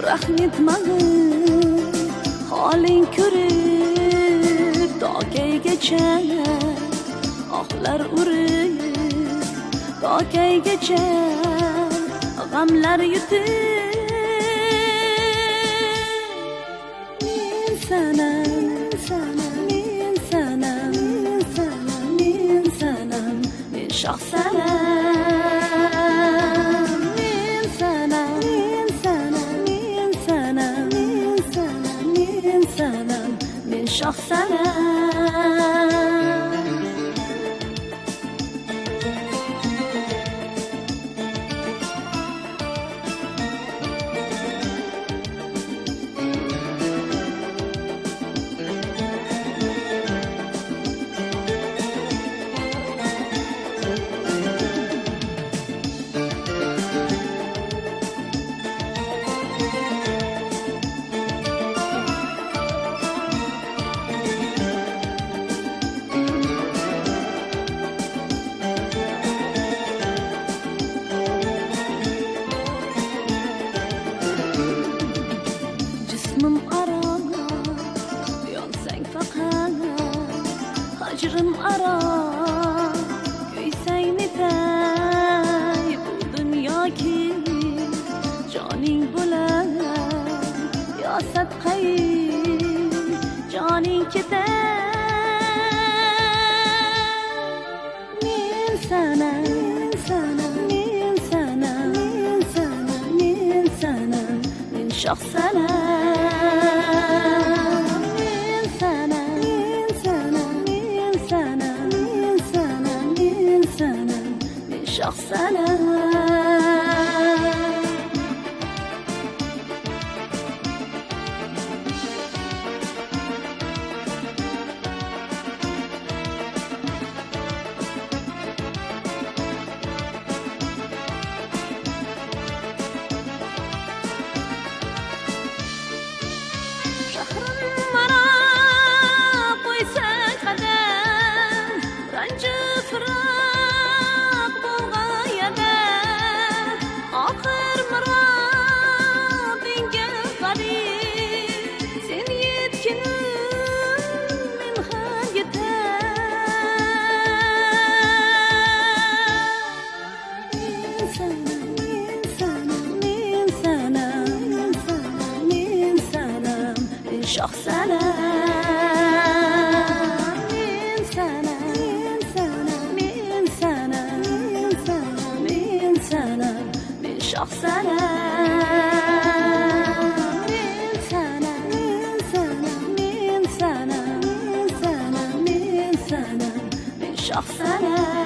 Rahmetmag'im holing ko'rib tokaygacha ohlar urib tokaygacha g'amlar yutib men sanam men shoh sanam men sanam men shoh sanam hicrim aro ko'ysang netay bu dunyoki joning bo'lar yo sadqai joning ketar men sanam men shoh sanam men shoh sanam shoh sanam men sanam men shoh sanam men sanam men shoh sanam